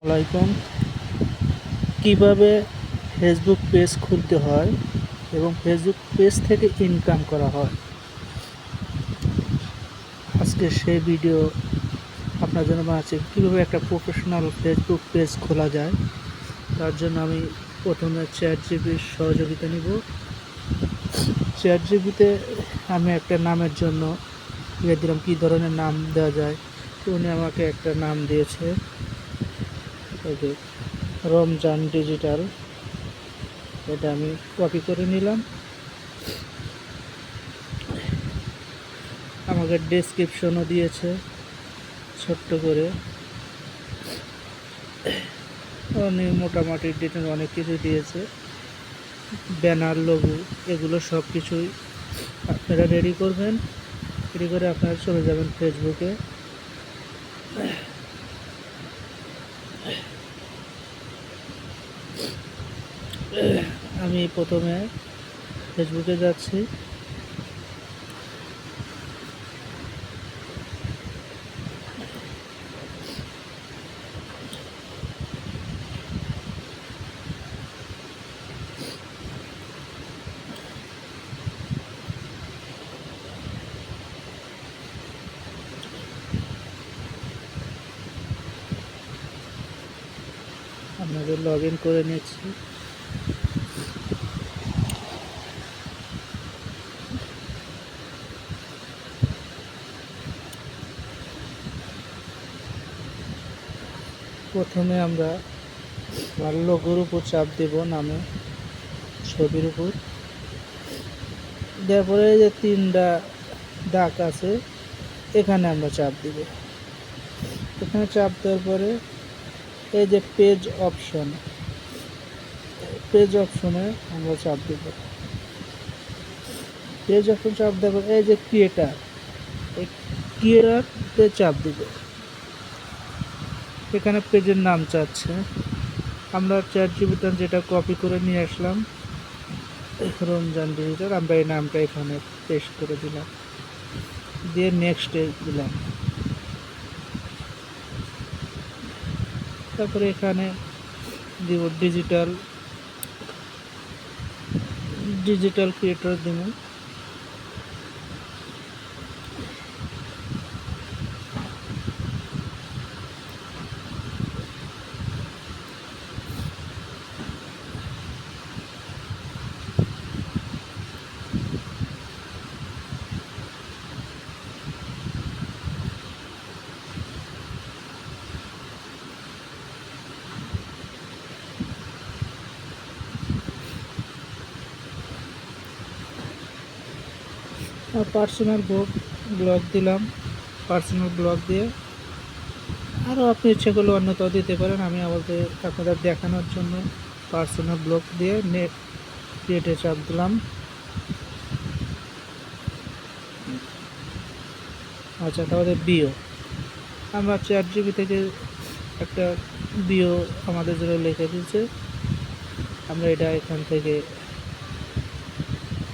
আলাইকুম। কিভাবে Facebook page খুলতে হয় এবং ফেসবুক পেজ থেকে ইনকাম করা হয়, আজকে সেই ভিডিও আপনার জন্য বানাচ্ছি। কীভাবে একটা প্রফেশনাল ফেসবুক পেজ খোলা যায়, তার জন্য আমি প্রথমে চ্যাট জিপির সহযোগিতা নিব। চ্যাট জিপিতে আমি একটা নামের জন্য লিখে দিলাম কী ধরনের নাম দেওয়া যায়, তো উনি আমাকে একটা নাম দিয়েছে, রমজান ডিজিটাল। এটা আমি কপি করে নিলাম। আমাকে ডেসক্রিপশনও দিয়েছে ছোট্ট করে, মোটামুটি ডিটেল অনেক কিছু দিয়েছে, ব্যানার, লোগো, এগুলো সব কিছুই আপনারা রেডি করবেন। রেডি করে আপনারা চলে যাবেন ফেসবুকে। আমি প্রথমে ফেসবুকে যাচ্ছি। আপনাদের লগ ইন করে নিচ্ছি। প্রথমে আমরা লোগোর উপর চাপ দেব, নামে ছবির উপর দেওয়ার পরে যে তিনটা দাগ আছে এখানে আমরা চাপ দিব। এখানে চাপ দেওয়ার পরে এই যে পেজ অপশনে আমরা চাপ দেব। পেজ অপশন চাপ দেবো, এই যে ক্রিয়েটারতে চাপ দিব। এখানে পেজের নাম চাচ্ছে, আমরা চ্যাট জিপিতে যেটা কপি করে নিয়ে আসলাম রমজান ডিজিটাল, আমরা এই নামটা এখানে পেস্ট করে দিলাম, দিয়ে নেক্সটে দিলাম। তারপরে এখানে দিব ডিজিটাল ক্রিয়েটর দিব। পার্সোনাল ব্লগ দিলাম। পার্সোনাল ব্লগ দিয়ে আরও আপনি ইচ্ছে করলে অন্যতাও দিতে পারেন। আমি আপনাদের দেখানোর জন্য পার্সোনাল ব্লগ দিয়ে নেট ক্রিয়েটে চাপ দিলাম। আচ্ছা, তাহলে বিও, আমরা চ্যাট জিপি থেকে একটা বিও আমাদের জন্য লিখে দিয়েছে, আমরা এটা এখান থেকে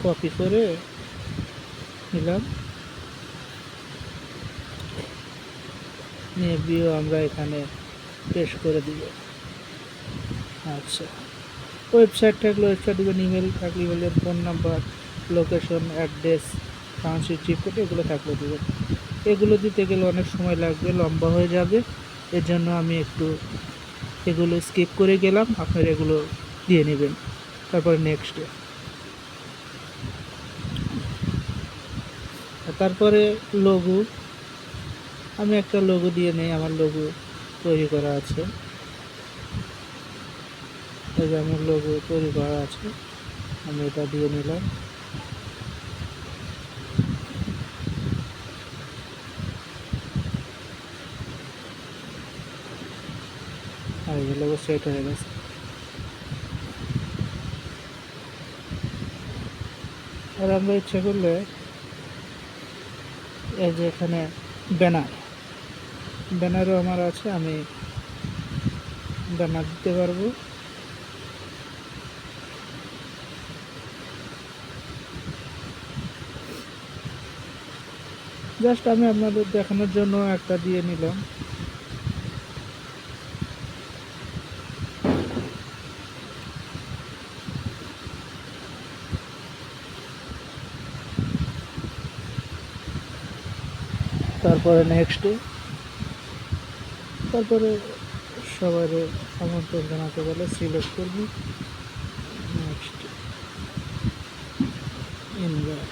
কপি করে নিলাম, নিয়ে বিও আমরা এখানে পেস্ট করে দিব। আচ্ছা, ওয়েবসাইট থাকলে ওয়েবসাইট দেবেন, ইমেল থাকলে ইমেলের, phone number, location, address, council, zip code এগুলো থাকলে দেবেন। এগুলো দিতে গেলে অনেক সময় লাগবে, লম্বা হয়ে যাবে, এর জন্য আমি একটু এগুলো স্কিপ করে গেলাম। আপনারা এগুলো দিয়ে নেবেন। তারপরে নেক্সটে, তারপরে লোগো, আমি একটা লোগো দিয়ে নেই, আমার লোগো তৈরি করা আছে। এই যে আমার লোগো তৈরি করা আছে, আমি এটা দিয়ে নিলাম। আর এই লোগো সেট হয়ে গেছে। আর আমরা ইচ্ছে করলে এই যে এখানে ব্যানারও আমার আছে, আমি ব্যানার দিতে পারবো। জাস্ট আমি আপনাদের দেখানোর জন্য একটা দিয়ে নিলাম। তারপরে নেক্সটে, তারপরে সবাই আমন্ত্রণ জানাতে বলে সিলেক্ট করবি, নেক্সট ইনভাইট।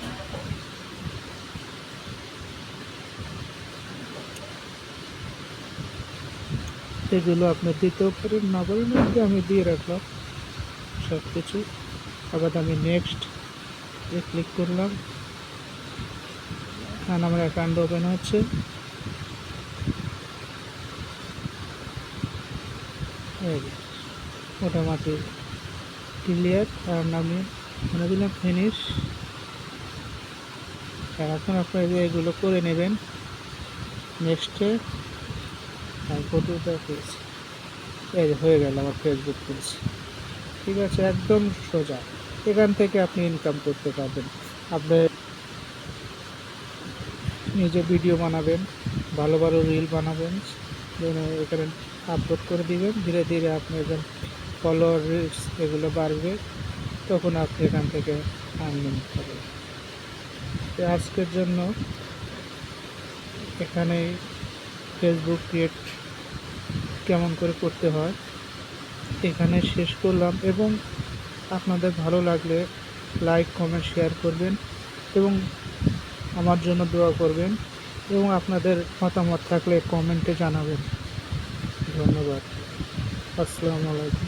এগুলো আপনি দিতেও পারেন, না পারেন, আমি দিয়ে রাখলাম সব কিছু। আবার আমি নেক্সট ক্লিক করলাম, কারণ আমার অ্যাকাউন্ট ওপেন হচ্ছে। মোটামুটি ক্লিয়ার, আর আমি মনে দিলাম ফিনিশ। এখন আপনারা এগুলো করে নেবেন নেক্সটে। আর ফটোটা পেজ এই হয়ে গেল আমার ফেসবুক পেজ। ঠিক আছে, একদম সোজা। এখান থেকে আপনি ইনকাম করতে পারবেন। আপনি নিজে ভিডিও বানাবেন, ভালো ভালো রিল বানাবেন, এখানে আপলোড করে দিবেন। ধীরে ধীরে আপনি যখন ফলোয়ার রিলস এগুলো বাড়বে, তখন আপনি এখান থেকে আর্নিং করবেন। আজকের জন্য এখানেই ফেসবুক ক্রিয়েট কেমন করে করতে হয় এখানে শেষ করলাম। এবং আপনাদের ভালো লাগলে লাইক, কমেন্ট, শেয়ার করবেন এবং আমার জন্য দোয়া করবেন, এবং আপনাদের মতামত থাকলে কমেন্টে জানাবেন। ধন্যবাদ। আসসালামু আলাইকুম।